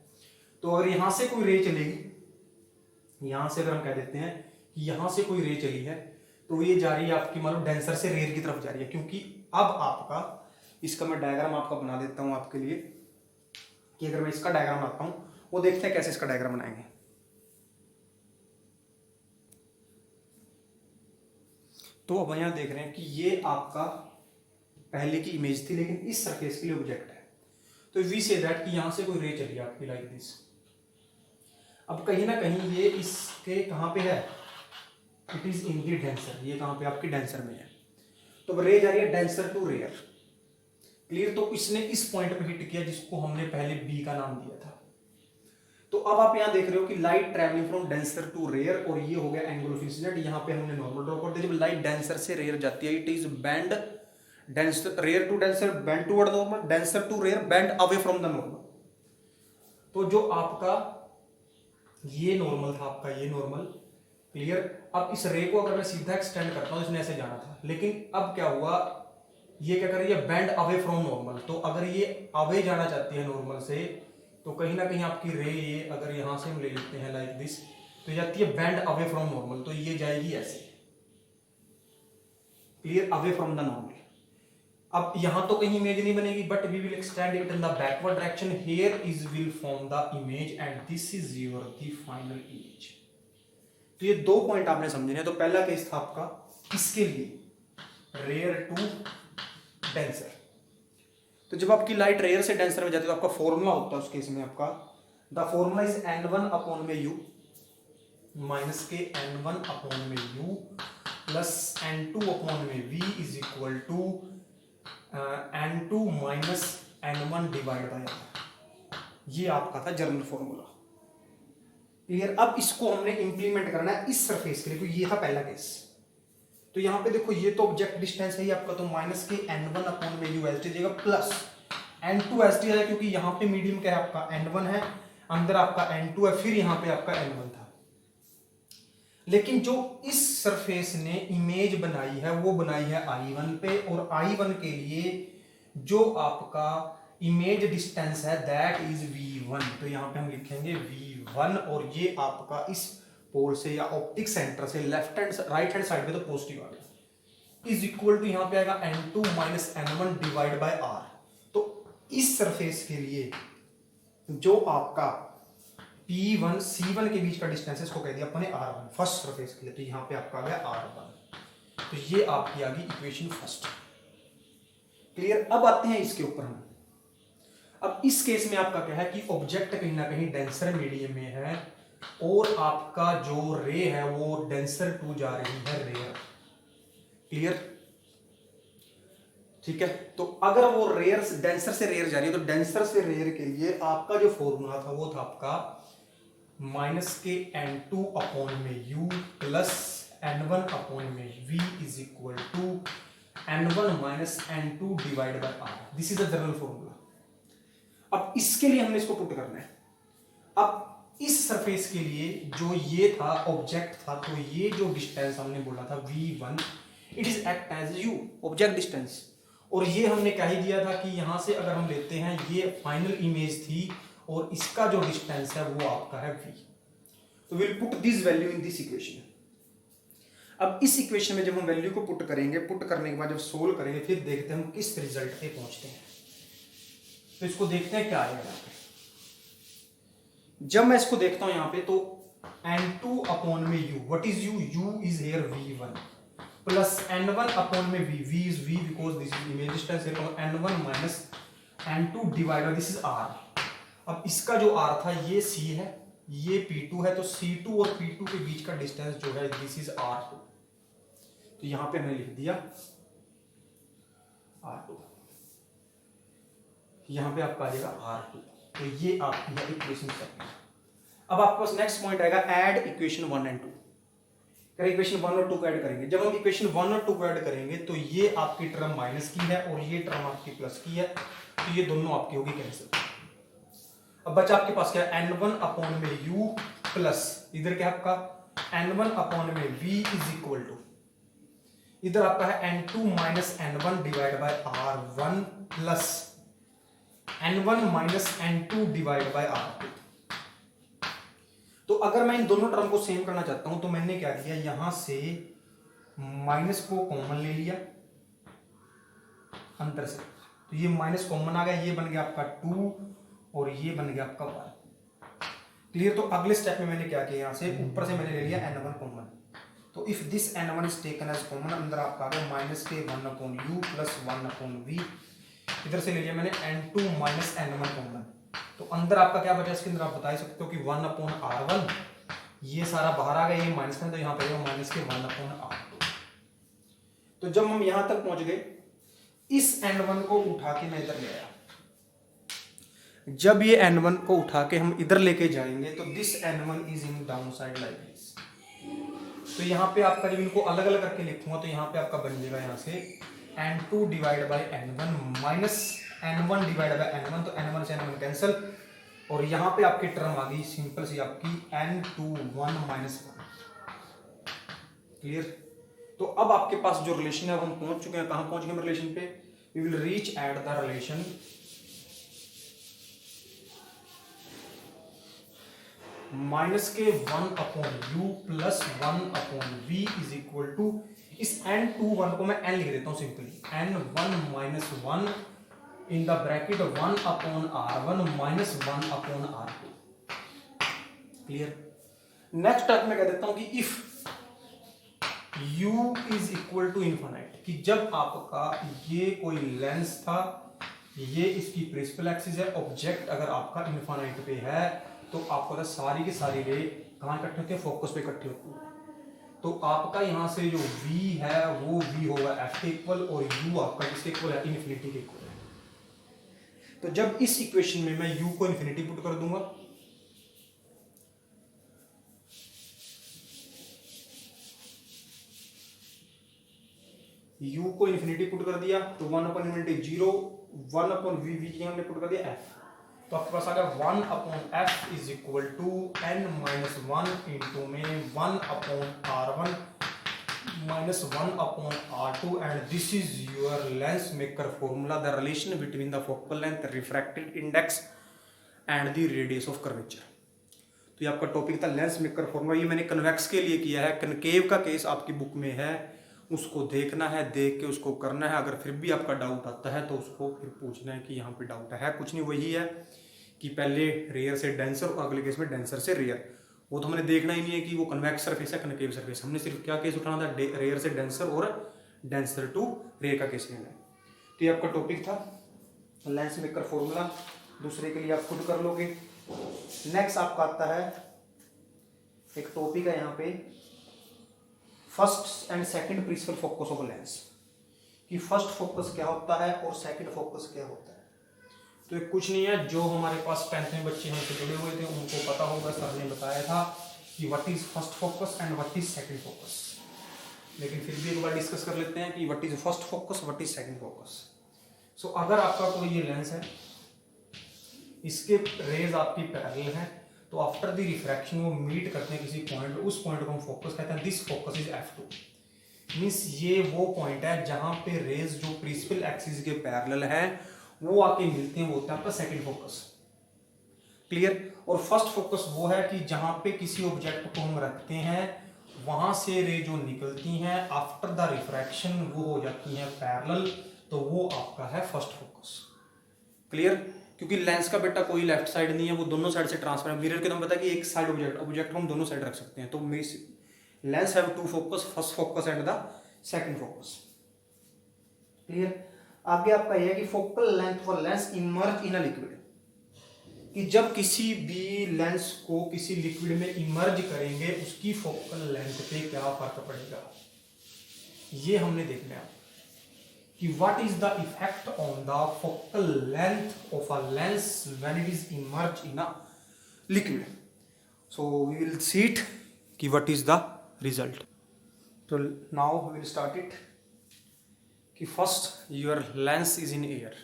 तो अगर यहां से कोई रे चलेगी, यहां से अगर हम कह देते हैं कि यहां से कोई रे चली है तो ये जा रही है आपकी मान लो डेंसर से रेयर की तरफ जा रही है, क्योंकि अब आपका इसका मैं डायग्राम आपका बना देता हूं आपके लिए कि अगर मैं इसका डायग्राम आता हूं वो देखते हैं कैसे इसका डायग्राम बनाएंगे। तो अब यहां देख रहे हैं कि ये आपका पहले की इमेज थी लेकिन इस सरफेस के लिए ऑब्जेक्ट है। तो वी से दैट कि यहां से कोई रे चली आपकी लाइक दिस। अब कहीं ना कहीं ये इसके कहां पे है, it is in the denser. ये कहां पे आपकी डेंसर में है। तो रे जा रही है डेंसर टू रेयर। क्लियर। तो इसने इस पॉइंट पे हिट किया जिसको हमने पहले बी का नाम दिया था। तो अब आप यहां देख रहे हो कि light travelling from denser to rarer, और ये हो गया एंगल ऑफ इंसिडेंट। यहां पे हमने नॉर्मल ड्रॉ कर दिया। जब लाइट डेंसर से रेयर जाती है it is bend denser, rarer to denser bend toward normal, denser to rarer bend away from the normal. तो जो आपका ये नॉर्मल था, आपका ये नॉर्मल। क्लियर। अब इस रे को अगर मैं सीधा एक्सटेंड करता हूं, इसने ऐसे जाना था, लेकिन अब क्या हुआ, ये क्या कर रही है, बेंड अवे फ्रॉम नॉर्मल। तो अगर ये अवे जाना चाहती है नॉर्मल से तो कहीं ना कहीं आपकी रे, ये अगर यहां से हम ले लेते हैं लाइक दिस, तो जाती है बेंड अवे फ्रॉम नॉर्मल। तो ये जाएगी ऐसे। Clear. Away from the normal. अब यहां तो कहीं इमेज नहीं बनेगी, but we will extend it in the backward direction. Here is will form the image and this is your the final image. तो ये दो पॉइंट आपने समझने हैं। तो पहला केस था आपका इसके लिए रेयर टू डेंसर। तो जब आपकी लाइट रेयर से डेंसर में जाती है तो आपका फॉर्मूला होता है उस केस में आपका the formula is n1 upon में u माइनस के n1 अपॉन में u प्लस n2 अपॉन में v is equal to n2 minus n1 divide by r। ये आपका था जर्नल फॉर्मूला। क्लियर। अब इसको हमने इंप्लीमेंट करना है इस सरफेस के लिए। तो ये था पहला केस। तो यहां पे देखो ये तो ऑब्जेक्ट डिस्टेंस है ही आपका, तो माइनस के n1 अपॉन में u एस टी देगा प्लस n2 एस टी है, क्योंकि यहां पे मीडियम क्या है आपका n1 है, अंदर आपका n2 है, फिर यहां पे आपका n1 था। लेकिन जो इस सरफेस ने इमेज बनाई है वो बनाई है I1 पे, और I1 के लिए जो आपका इमेज डिस्टेंस है दैट इज v1। तो यहां पे हम लिखेंगे v1, और ये आपका इस पोल से या ऑप्टिक सेंटर से left hand right hand side पे तो पॉजिटिव आ गया, इज इक्वल टू यहां पे आएगा n2 minus n1 divide by r। तो इस सरफेस के लिए जो आपका P1 C1 के बीच का डिस्टेंस है इसको कह दिया अपने R1 फर्स्ट सरफेस के लिए। तो यहां पे आपका आ गया R1। तो ये आपकी आ गई इक्वेशन फर्स्ट। क्लियर। अब आते हैं इसके ऊपर हम। अब इस केस में आपका क्या है कि ऑब्जेक्ट कहीं ना कहीं डेंसर मीडियम में है और आपका जो रे है वो डेंसर टू जा रही है रेयर। क्लियर। ठीक है। तो अगर वो रेयर डेंसर से रेयर जा रही है तो डेंसर से रेयर के लिए आपका जो फॉर्मूला था वो था आपका माइनस के n2 अपॉन में u प्लस n1 अपॉन में v is equal to n1 minus n2 divide by r। This is the general formula. अब इसके लिए हमने इसको पुट करना है। अब इस सरफेस के लिए जो ये था ऑब्जेक्ट था, तो ये जो डिस्टेंस हमने बोला था v1, it is act as u object distance. और ये हमने क्या ही दिया था कि यहां से अगर हम लेते हैं ये फाइनल इमेज थी और इसका जो डिस्टेंस है वो आपका है v। तो will put this value in this equation. अब इस इक्वेशन में जब हम वैल्यू को पुट करेंगे, पुट करने के बाद जब सोल्व करेंगे फिर देखते हैं हम किस रिजल्ट पे पहुंचते हैं। तो इसको देखते हैं क्या आएगा। जब मैं इसको देखता हूं यहां पे तो n2 अपॉन में u, what is u? u is here v1 plus n1 upon में v is v because this is image distance n1 minus n2 divided this is r। अब इसका जो r था ये c है, ये p2 है, तो c2 और p2 के बीच का डिस्टेंस जो है दिस इज r2। तो यहां पे हमने लिख दिया r2, यहां पे आपका आ जाएगा r2। तो ये आपकी है इक्वेशन सेकंड। अब आपके पास नेक्स्ट पॉइंट आएगा ऐड इक्वेशन 1 एंड 2। इक्वेशन 1 और 2 को ऐड करेंगे। जब हम इक्वेशन 1 और 2 को ऐड करेंगे तो ये आपकी टर्म माइनस की है और ये टर्म आपकी प्लस की है, तो ये दोनों आपकी होगी कैंसिल। अब बचा आपके पास क्या है n1 अपॉन में u प्लस इधर क्या आपका n1 अपॉन में v इज इक्वल टू इधर आपका है n2 minus n1 divide bye r1 plus n1 minus n2 divide bye r2। तो अगर मैं इन दोनों टर्म को सेम करना चाहता हूं तो मैंने क्या किया, यहां से माइनस को कॉमन ले लिया अंदर से, तो ये माइनस कॉमन आ गया, ये बन गया आपका 2 और ये बन गया आपका 1। क्लियर। तो अगले स्टेप में मैंने क्या किया, यहां से ऊपर से मैंने ले लिया n1 कॉमन। तो if this n1 is taken as common, अंदर आपका आ गया माइनस के 1 upon u plus 1 upon v। इधर से ले लिया मैंने n2 माइनस n1 कॉमन, तो अंदर आपका क्या बचा, इसके अंदर आप बता सकते हो कि 1 अपॉन r1, ये सारा बाहर आ गया, ये माइनस में, तो यहाँ पे माइनस के 1 अपॉन r2। तो जब हम यहां तक पहुंच गए, इस n1 को उठा के मैं इधर ले आया। जब ये n1 को उठा के हम इधर लेके जाएंगे तो this n1 is in down side like this. तो यहाँ पे आपका जब इनको अलग अलग करके लिखूंगा तो यहाँ पे आपका बन जाएगा यहाँ से n2 divide by n1 minus n1 divide by n1, तो n1 से n1 कैंसिल, और यहाँ पे आपकी टर्म आ गई सिंपल सी आपकी n21 माइनस 1। क्लियर। तो अब आपके पास जो रिलेशन है हम पहुंच चुके हैं, कहां पहुंच गए रिलेशन पे, we will reach at the relation minus के 1 upon u plus 1 upon v is equal to, इस n21 को मैं n लिख देता हूं simply, n1 minus 1 in the bracket 1 upon r1 minus 1 upon r2। Clear. Next step में कह देता हूं कि if u is equal to infinite, कि जब आपका ये कोई लेंस था, ये इसकी प्रिंसिपल एक्सिस है, ऑब्जेक्ट अगर आपका इन्फिनिट पे है तो आपको तो सारी की सारी रे कहां इकट्ठे होती है, फोकस पे इकट्ठे होती है। तो आपका यहां से जो v है वो v होगा f के इक्वल, और u आपका किसके इक्वल है, इन्फिनिटी के इक्वल है। तो जब इस इक्वेशन में मैं u को इन्फिनिटी पुट कर दूंगा, u को इन्फिनिटी पुट कर दिया तो 1 अपॉन इन्फिनिटी 0, 1 अपॉन v की हमने पुट कर दिया f, तो आपके पास आ गया 1 upon f is equal to n minus 1 into में 1 upon r1 minus 1 upon r2, and this is your lens maker formula, the relation between the focal length, refractive index and the radius of curvature. तो ये आपका topic था lens maker formula. ये मैंने convex के लिए किया है, कनकेव का केस आपकी बुक में है, उसको देखना है, देख के उसको करना है। अगर फिर भी आपका डाउट आता है तो उसको फिर पूछना है कि यहाँ पे डाउट है, कुछ नहीं, वही है कि पहले रेयर से डेंसर और अगले केस में डेंसर से रेयर। वो तो हमने देखना ही नहीं है कि वो कन्वेक्स सरफेस है कनकेव सरफेस, हमने सिर्फ क्या केस उठाना था, रेयर से डेंसर और डेंसर टू रेयर का केस लेना है। तो ये आपका टॉपिक था लेंस मेकर फॉर्मूला, दूसरे के लिए आप खुद कर लोगे। नेक्स्ट आपका आता है एक टॉपिक है यहाँ पे first and second principal focus of lens, कि फर्स्ट फोकस क्या होता है और सेकंड फोकस क्या होता है। तो ये कुछ नहीं है, जो हमारे पास 10th में बच्चे हमसे जुड़े हुए थे उनको पता होगा, सर ने बताया था कि what is first focus and what is second focus. लेकिन फिर भी एक बार डिस्कस कर लेते हैं कि what is first focus, what is second focus. So अगर आपका कोई ये लेंस है, इसके रेज आपकी पैरेलल है, तो आफ्टर द रिफ्रैक्शन वो मीट करते हैं किसी पॉइंट, उस पॉइंट को हम फोकस कहते हैं, this focus is f2। Means ये वो पॉइंट है जहां पे रेज जो प्रिंसिपल एक्सिस के पैरेलल है वो आके मिलते हैं, वो होता है आपका सेकंड फोकस। क्लियर। और फर्स्ट फोकस वो है कि जहां पे किसी ऑब्जेक्ट को हम रखते हैं वहां से रे जो निकलती हैं आफ्टर द रिफ्रैक्शन वो हो जाती हैं पैरेलल, तो वो आपका है फर्स्ट फोकस। क्लियर। क्योंकि लेंस का बेटा कोई लेफ्ट साइड नहीं है, वो दोनों साइड से ट्रांसफर है। मिरर के तो पता है कि एक साइड ऑब्जेक्ट को हम दोनों साइड रख सकते हैं, तो lens have to focus, first focus and the second focus. Clear. आगे आपका यह है कि focal length for lens immerse in a liquid, कि जब किसी भी लेंस को किसी लिक्विड में इमर्ज करेंगे उसकी फोकल लेंथ पे क्या फर्क पड़ेगा, ये हमने देखना है कि what is the effect on the focal length of a lens when it is immerse in a liquid. So we will see it कि व्हाट इज द रिजल्ट। तो now we will start it कि first your lens is in air,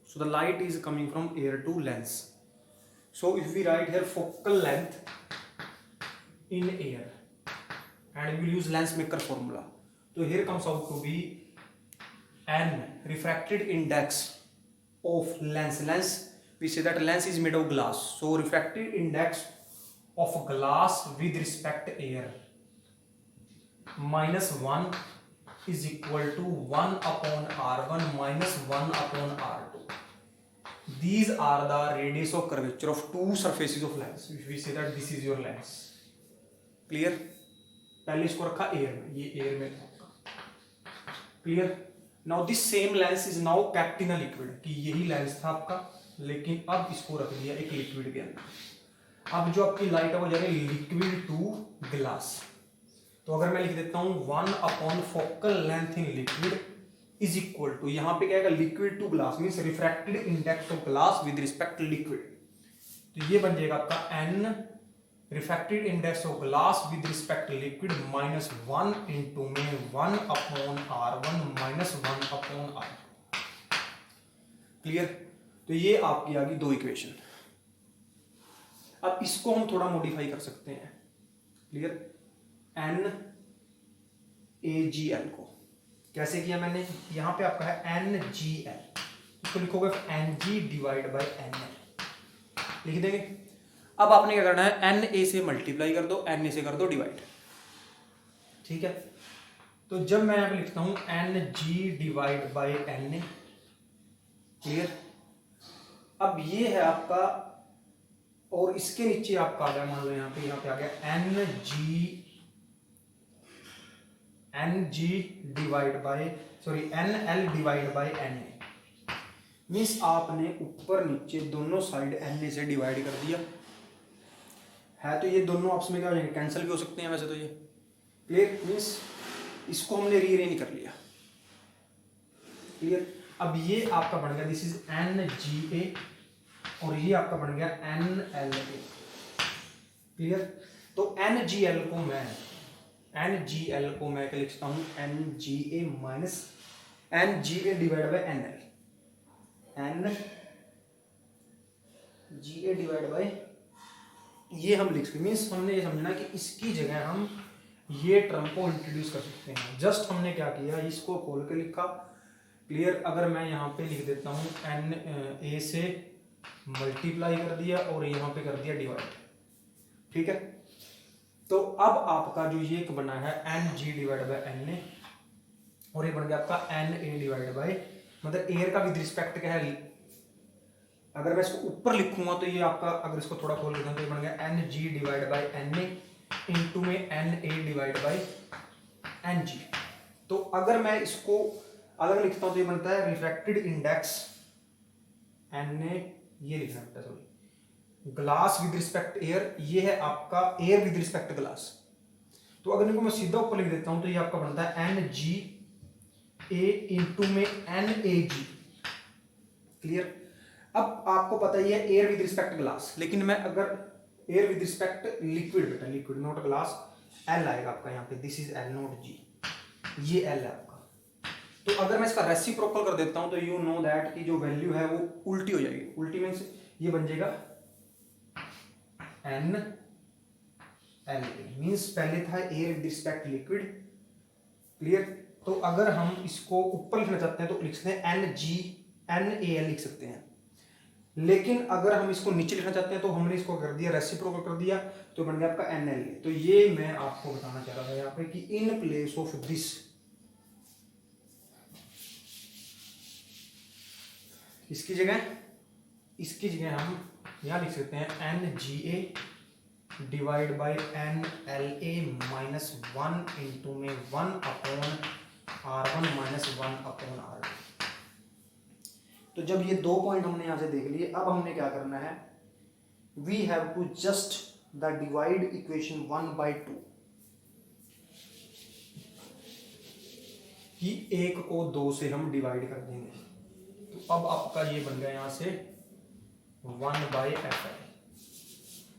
so the light is coming from air to lens. So if we write here focal length in air and we will use lens maker formula, so here comes out to be n refracted index of lens. We say that lens is made of glass, so refracted index of glass with respect to air minus 1 is equal to 1 upon r1 minus 1 upon r2. These are the radius of curvature of two surfaces of lens. If we say that this is your lens. Clear? पहले इसको रखा air में, ये air में था। Clear. Now this same lens is now kept in a liquid, कि यही lens था आपका, लेकिन अब इसको रख दिया एक लिक्विड के अंदर। अब जो आपकी लाइट है वो जा रही है लिक्विड टू ग्लास। तो अगर मैं लिख देता हूं 1 upon focal length in liquid is equal to, यहां पे क्या आएगा liquid to glass means refracted index of glass with respect to liquid. तो ये बन जाएगा आपका n refracted index of glass with respect to liquid minus 1 into में 1 upon r1 minus 1 upon r2। Clear. तो ये आपकी आ गई दो इक्वेशन। अब इसको हम थोड़ा मॉडिफाई कर सकते हैं। Clear. n a g l को कैसे किया मैंने, यहां पे आपका है NGL, इसको लिखोगे NG डिवाइड बाई NL लिख देंगे। अब आपने क्या करना है NA से मल्टीप्लाई कर दो, NA से कर दो डिवाइड। ठीक है। तो जब मैं यहां पे लिखता हूं NG divide by NA, clear. अब ये है आपका, और इसके नीचे आपका आ गया, मान लो यहां पे आ गया NG divide by NL divide by NA। Means आपने ऊपर नीचे दोनों साइड NA से डिवाइड कर दिया है, तो ये दोनों आपस में क्या हो जाएंगे, कैंसिल भी हो सकते हैं वैसे तो ये। क्लियर। मीन्स इसको हमने रीअरेंज कर लिया। क्लियर। अब ये आपका बन गया दिस इज NGA और ये आपका बन गया NLA। क्लियर। तो NGL को मैं क्या लिखता हूं NGA minus NGA divide by NL, NGA divide by, ये हम लिख सकते। मीन्स हमने ये समझना कि इसकी जगह हम ये टर्म को इंट्रोड्यूस कर सकते हैं। जस्ट हमने क्या किया, इसको खोल के लिखा। क्लियर। अगर मैं यहाँ पे लिख देता हूँ NA से मल्टीप्लाई कर दिया और यहाँ पे कर दिया डिवाइड। ठीक है। तो अब आपका जो ये बना है NG डिवाइड बाय NA और ये बन गया आपका NA डिवाइड बाय, मतलब एयर का विद रिस्पेक्ट क्या है, अगर मैं इसको ऊपर लिखूंगा तो ये आपका, अगर इसको थोड़ा खोल लेता हूं तो ये बन गया NG divide by NA into में NA डिवाइड बाय NG। तो अगर मैं इसको अलग लिखता हूं तो ये बनता है रिफ्रैक्टेड इंडेक्स NA, ये लिखना पड़ता है sorry, glass with respect air, ये है आपका एयर विद रिस्पेक्ट ग्लास। तो अगर इनको मैं सीधा ऊपर लिख देता हूं तो ये आपका बनता है NGA इंटू में NAG। क्लियर। अब आपको पता ही है एयर विद रिस्पेक्ट ग्लास, लेकिन मैं अगर एयर विद रिस्पेक्ट लिक्विड, बेटा लिक्विड नोट ग्लास, L आएगा आपका यहाँ पे, this is L note G, ये L है आपका। तो अगर मैं इसका रेसिप्रोकल कर देता हूं तो यू नो दैट की जो वैल्यू है वो उल्टी हो जाएगी। उल्टी मींस ये बन जाएगा NLA, मींस पहले था air with respect liquid, clear. तो अगर हम इसको ऊपर लिखना चाहते हैं तो लिख सकते हैं NGNAL लिख सकते हैं, लेकिन अगर हम इसको नीचे लिखना चाहते हैं तो हमने इसको कर दिया रेसिप्रोकल कर दिया, तो बन गया आपका NLA। तो ये मैं आपको बताना चाह रहा था यहाँ पे कि इन प्लेस ऑफ दिस, इसकी जगह हम यहाँ लिख सकते हैं NGA divide by NLA minus 1 into में 1/R1 माइनस 1/R2। तो जब ये 2 पॉइंट हमने यहां से देख लिए, अब हमने क्या करना है, we have to just the divide equation 1/2 कि 1 को 2 से हम डिवाइड कर देंगे। तो अब आपका ये बन गया यहां से 1/FL।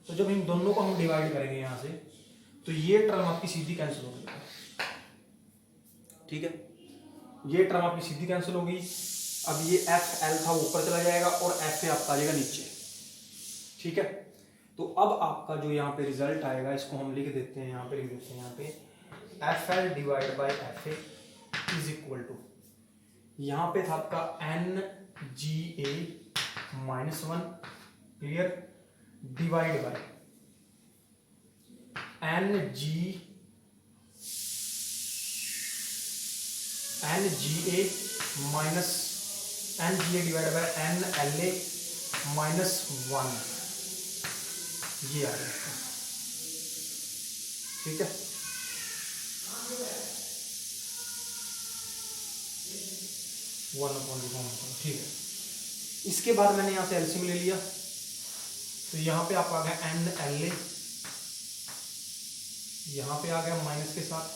तो जब इन दोनों को हम डिवाइड करेंगे यहां से, तो ये टर्म आपकी सीधी कैंसिल होगी, ठीक है, ये टर्म आपकी सीधी कैंसिल होगी। अब ये FL था वो ऊपर चला जाएगा और FA आपका आ जाएगा नीचे, ठीक है। तो अब आपका जो यहाँ पे रिजल्ट आएगा, इसको हम लिख देते हैं, यहाँ पे लिख देते हैं, यहाँ पे FL divide by FA is equal to, यहाँ पे था आपका NGA minus 1, clear, divide by NGA minus NGA divide by NLA minus 1, ये आ गया, ठीक है। ठीक है, इसके बाद मैंने यहां से एलसीएम ले लिया, तो यहां पे आप आ गया NLA, यहां पे आ गया माइनस के साथ,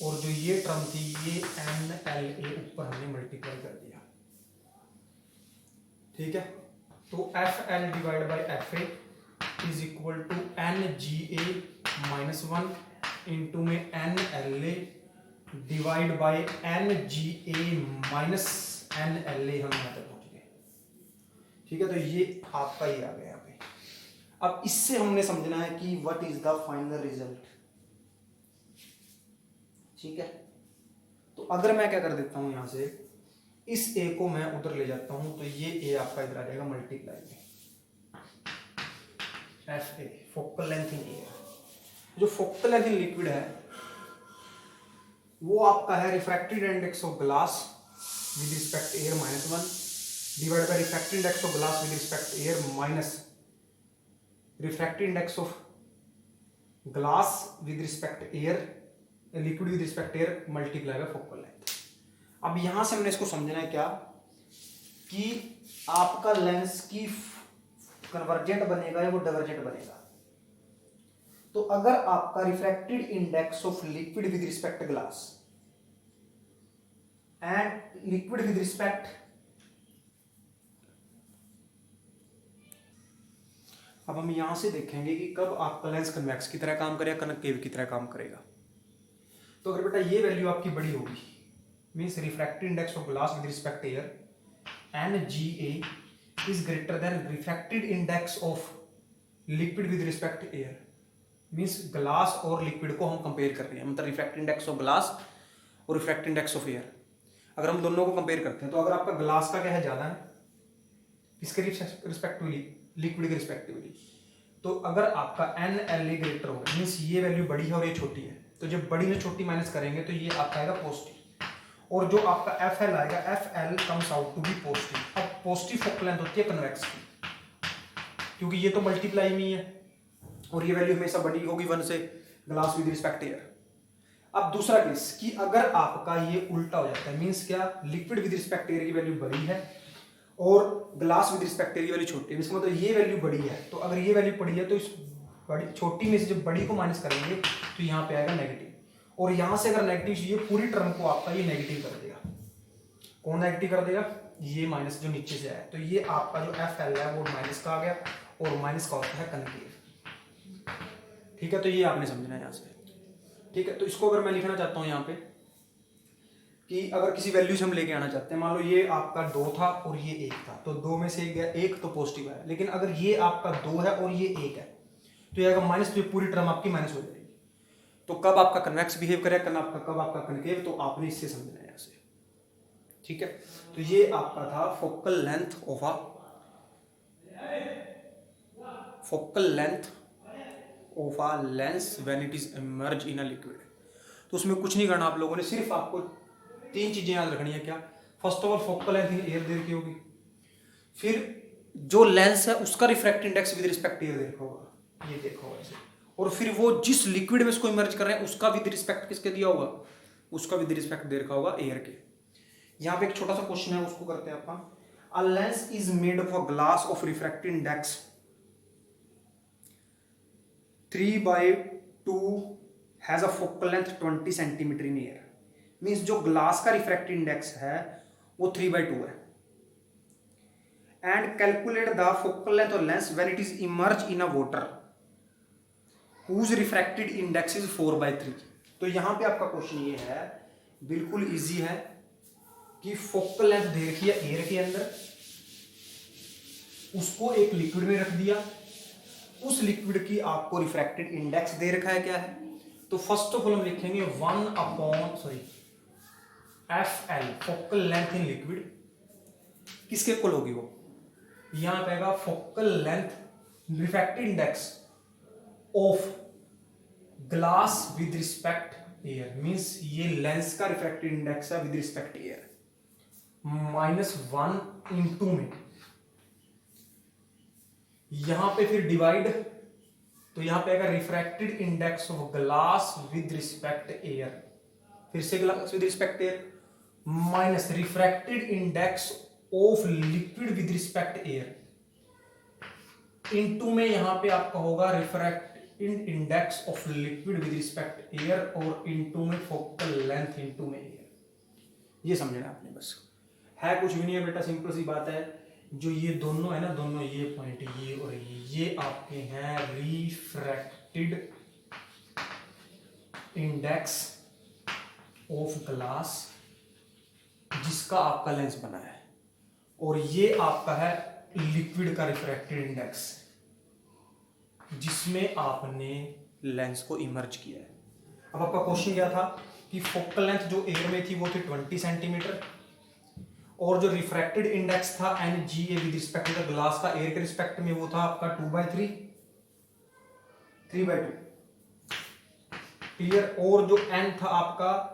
और जो ये टर्म थी ये NLA ऊपर हमने मल्टीप्लाई कर दिया, ठीक है। तो FL divide by FA is equal to NGA minus 1 into में NLA divide by NGA minus NLA, हम यहाँ तक पहुंच गए, ठीक है। तो ये आपका ही आ गया यहाँ पे। अब इससे हमने समझना है कि what is the final result, ठीक है। तो अगर मैं क्या कर देता हूं, यहां से इस A को मैं उधर ले जाता हूं, तो ये A आपका इधर आ जाएगा मल्टीप्लाई में FA, focal length in air. जो फोकल लेंथ इन लिक्विड है वो आपका है refractive index of glass with respect air minus 1 divide by refractive index of glass with respect air minus refractive index of glass with respect air, liquid with respect air multiply by focal length. अब यहां से हमने इसको समझना है क्या, कि आपका लेंस की कन्वर्जेंट बनेगा या वो डाइवर्जेंट बनेगा। तो अगर आपका refracted index of liquid with respect glass and liquid with respect, अब हम यहां से देखेंगे कि कब आपका लेंस कन्वेक्स की तरह काम करेगा, कनकेव की तरह काम करेगा। तो अगर बेटा ये वैल्यू आपकी बड़ी होगी, means refractive index of glass with respect air NGA is greater than refracted index of liquid with respect air, means glass और लिक्विड को हम कंपेयर कर रहे हैं, मतलब रिफ्रैक्टिव इंडेक्स ऑफ ग्लास और रिफ्रैक्टिव इंडेक्स ऑफ एयर, अगर हम दोनों को कंपेयर करते हैं, तो अगर आपका ग्लास का क्या है ज्यादा है, किसके रिस्पेक्टिवली, लिक्विड के रिस्पेक्टिवली, तो अगर आपका NLA ग्रेटर होगा, मीन्स ये वैल्यू बड़ी है और ये छोटी है, तो जब बड़ी में छोटी माइनस करेंगे तो ये आपका आएगा पॉजिटिव, और जो आपका FL आएगा FL comes out to be positive. अब पॉजिटिव फोकल लेंथ होती है कन्वेक्स की, क्योंकि ये तो मल्टीप्लाई में ही है और ये वैल्यू हमेशा बड़ी होगी 1 से ग्लास विद रिस्पेक्ट एयर। अब दूसरा केस कि अगर आपका ये उल्टा हो जाता है, मीन्स क्या, लिक्विड विद रिस्पेक्ट एयर की वैल्यू बड़ी है और ग्लास विद रिस्पेक्ट एयर की वैल्यू छोटी है, इसका मतलब ये वैल्यू बड़ी है, तो अगर ये वैल्यू बड़ी है तो इस बड़ी छोटी में से जब बड़ी को माइनस करेंगे तो यहाँ पे आएगा नेगेटिव, और यहां से अगर नेगेटिव, ये पूरी टर्म को आपका ये नेगेटिव कर देगा। कौन नेगेटिव कर देगा, ये माइनस जो नीचे से आया, तो ये आपका जो FL है वो माइनस का आ गया, और माइनस का होता है कनकेव, ठीक है। तो ये आपने समझना है यहां से, ठीक है। तो इसको अगर मैं लिखना चाहता हूं यहाँ पे कि अगर किसी वैल्यू से हम लेके आना चाहते हैं, मान लो ये आपका 2 था और ये 1 था, तो 2 में से गया 1 तो पॉजिटिव है, लेकिन अगर ये आपका 2 है और ये 1 है तो ये आएगा माइनस, तो ये पूरी टर्म आपकी माइनस हो जाएगी। तो कब आपका कन्वेक्स बिहेव करेगा, कब आपका कनकेव, तो आपने इससे समझना है ऐसे, ठीक है। तो ये आपका था focal length of a lens when it is immerse in a liquid. तो उसमें कुछ नहीं करना आप लोगों ने, सिर्फ आपको 3 चीजें याद रखनी है। क्या? First of all focal length in air दे रखी होगी, फिर जो लेंस है उसका refractive index with respect air देखा होगा, ये देखा होगा ऐसे, और फिर वो जिस लिक्विड में इसको इमर्ज कर रहे हैं उसका विद रिस्पेक्ट किसके दिया होगा, उसका विद रिस्पेक्ट दे रखा होगा एयर के। यहाँ पे एक छोटा सा क्वेश्चन है, उसको करते हैं अपन। A lens is made of a glass of refractive index 3/2 has a focal length 20 centimetre in air. Means जो ग्लास का रिफ्रैक्टिव इंडेक्स है वो 3/2 है। And calculate the focal length of lens when it is immerse in a water whose refracted index is 4/3। तो यहां पे आपका question ये है, बिल्कुल इजी है, कि फोकल लेंथ दे रखी है एयर के अंदर, उसको एक लिक्विड में रख दिया, उस लिक्विड की आपको रिफ्रैक्टेड इंडेक्स दे रखा है क्या है। तो फर्स्ट ऑफ ऑल हम लिखेंगे 1/FL focal length in liquid, किसके इक्वल होगी वो, यहां पे आएगा focal length refracted index of glass with respect air. Means ये लेंस का रिफ्रैक्टेड इंडेक्स है विद रिस्पेक्ट एयर, -1 × में, यहां पे फिर डिवाइड, तो यहां पे आएगा refracted index of glass with respect air, फिर से glass with respect air, minus refracted index of liquid with respect air, into में यहां पे आपका होगा refracted index of liquid with respect air, और इनटू में फोकल लेंथ इनटू में एयर। ये समझना आपने, बस है कुछ भी नहीं है बेटा, सिंपल सी बात है। जो ये दोनों है ना, दोनों ये पॉइंट, ये और ये आपके हैं रिफ्रैक्टेड इंडेक्स ऑफ ग्लास जिसका आपका लेंस बना है, और ये आपका है लिक्विड का रिफ्रैक्टेड इंडेक्स जिसमें आपने लेंस को इमर्ज किया है। अब आपका क्वेश्चन क्या था कि फोकल लेंथ जो एयर में थी वो थी 20 सेंटीमीटर, और जो रिफ्रैक्टेड इंडेक्स था NGA with respect to the glass का एयर के रिस्पेक्ट में वो था आपका 2/3 3/2 क्लियर। और जो N था आपका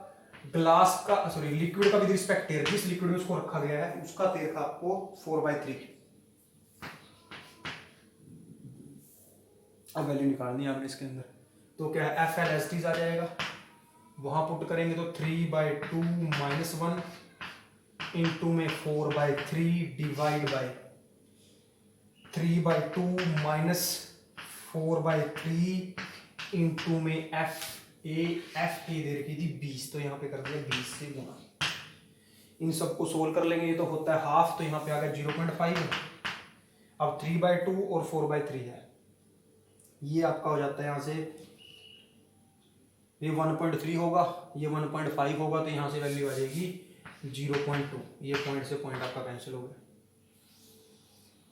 ग्लास का, सॉरी लिक्विड का विद रिस्पेक्ट एयर, जिस लिक्विड में उसको रखा गया है उसका तेल था आपको 4/3। अब वैल्यू निकालनी है आपने इसके अंदर, तो क्या है FL आ जाएगा, वहां पुट करेंगे तो 3/2 -1 इनटू में 4/3 डिवाइड बाय 3/2 माइनस 4/3 इनटू में एफ ए दे रखी थी 20, तो यहाँ पे कर दिया 20 से गुना। इन सबको सोल्व कर लेंगे, ये तो होता है हाफ, तो यहाँ पे आ गया 0.5। अब 3/2 और 4/3 है, ये आपका हो जाता है यहाँ से, ये 1.3 होगा, ये 1.5 होगा, तो यहाँ से वैल्यू आ जाएगी 0.2। ये पॉइंट से पॉइंट आपका कैंसिल हो गया।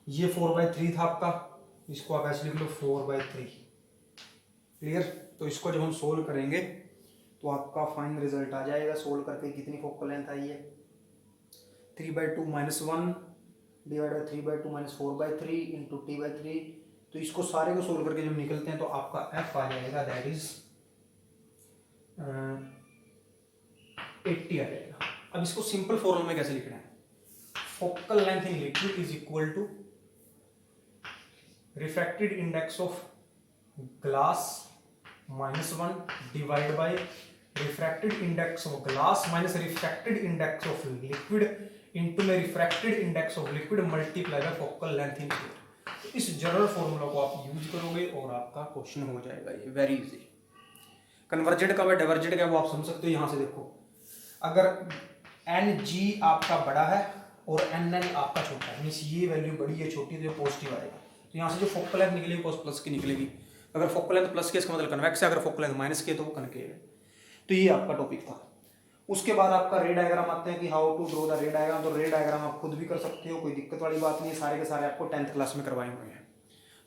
ये 4/3 था आपका, इसको आप ऐसे लिख लो 4/3। क्लियर। तो इसको जब हम सोल्व करेंगे तो आपका फाइनल रिजल्ट आ जाएगा। सोल्व करके कितनी फोकल लेंथ आई है, 3/2 -1 divide by 3/2 minus 4/3 into t/3। तो इसको सारे को सोल्व करके जब निकलते हैं तो आपका f आ जाएगा, दैट इज 80 आ जाएगा। अब इसको सिंपल फॉर्मूला में कैसे लिखना है, focal length in liquid is equal to refracted index of glass -1 divide by refracted index of glass minus refracted index of liquid into में refracted index of liquid multiply by focal length in air. तो इस general formula को आप use करोगे और आपका question हो जाएगा ये वेरी इजी। कन्वर्जेंट का व डाइवर्जेंट का वो आप समझ सकते हो। यहां से देखो, अगर NG आपका बड़ा है और NN आपका छोटा है, मीन्स ये वैल्यू बड़ी है छोटी है, तो पॉजिटिव आएगा। तो यहाँ से जो फोकल लेंथ निकलेगी वो प्लस की निकलेगी। अगर फोकल लेंथ प्लस की इसका मतलब कन्वेक्स है, अगर फोकल लेंथ माइनस की तो वो कनकेव है। तो ये आपका टॉपिक था। उसके बाद आपका रे डायग्राम आते हैं कि how to draw the ray diagram. तो रे डायग्राम आप खुद भी कर सकते हो, कोई दिक्कत वाली बात नहीं है, सारे के सारे आपको 10th क्लास में करवाए हुए हैं।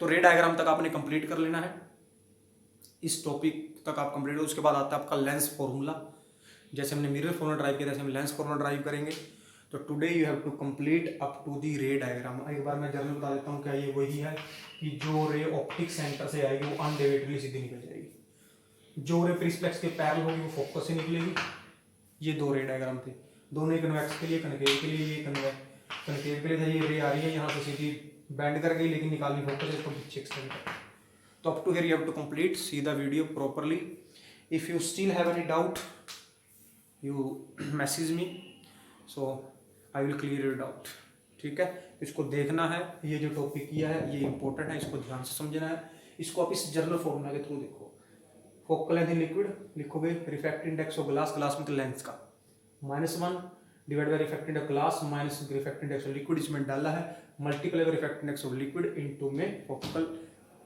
तो रे डायग्राम तक आपने कंप्लीट कर लेना है। इस टॉपिक तक आप कंप्लीट हो, उसके बाद आता है आपका लेंस फॉर्मूला। जैसे हमने मिरर फॉर्मूला ड्राइव किया, जैसे हम लेंस फॉर्मूला ड्राइव करेंगे। तो today you have to complete up to the ray diagram. एक बार मैं जर्नल बता देता हूँ, क्या ये वही है कि जो रे ऑप्टिक सेंटर से आएगी वो अनडेविएटेडली सीधी निकल जाएगी। जो रे प्रिस्प्लेक्स के पैरेलल होगी वो फोकस से निकलेगी। ये दो रे डायग्राम थे, दोनों कन्वेक्स के लिए, कनकेव के लिए। ये कनकेव के लिए था, ये रे आ रही है यहाँ से सीधी बैंड कर गई, लेकिन निकालनी फोकस, इसको पीछे एक्सटेंड कर। तो up to here you have to complete, see the video properly. If you still have any doubt you message me, so I will clear your doubt. ठीक है, इसको देखना है, ये जो टॉपिक किया है ये इंपॉर्टेंट है, इसको ध्यान से समझना है। इसको आप इस जर्नल फॉर्मूला के थ्रू देखो। फोकल लेंथ इन लिक्विड लिखोगे, refractive index of glass, glass मतलब लेंस का, -1 divide by refractive index glass minus refractive index of liquid, इसमें डाला है multiply by refractive index of liquid into में focal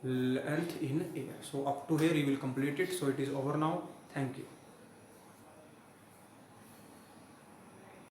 length in air. So up to here you will complete it. So it is over now. Thank you.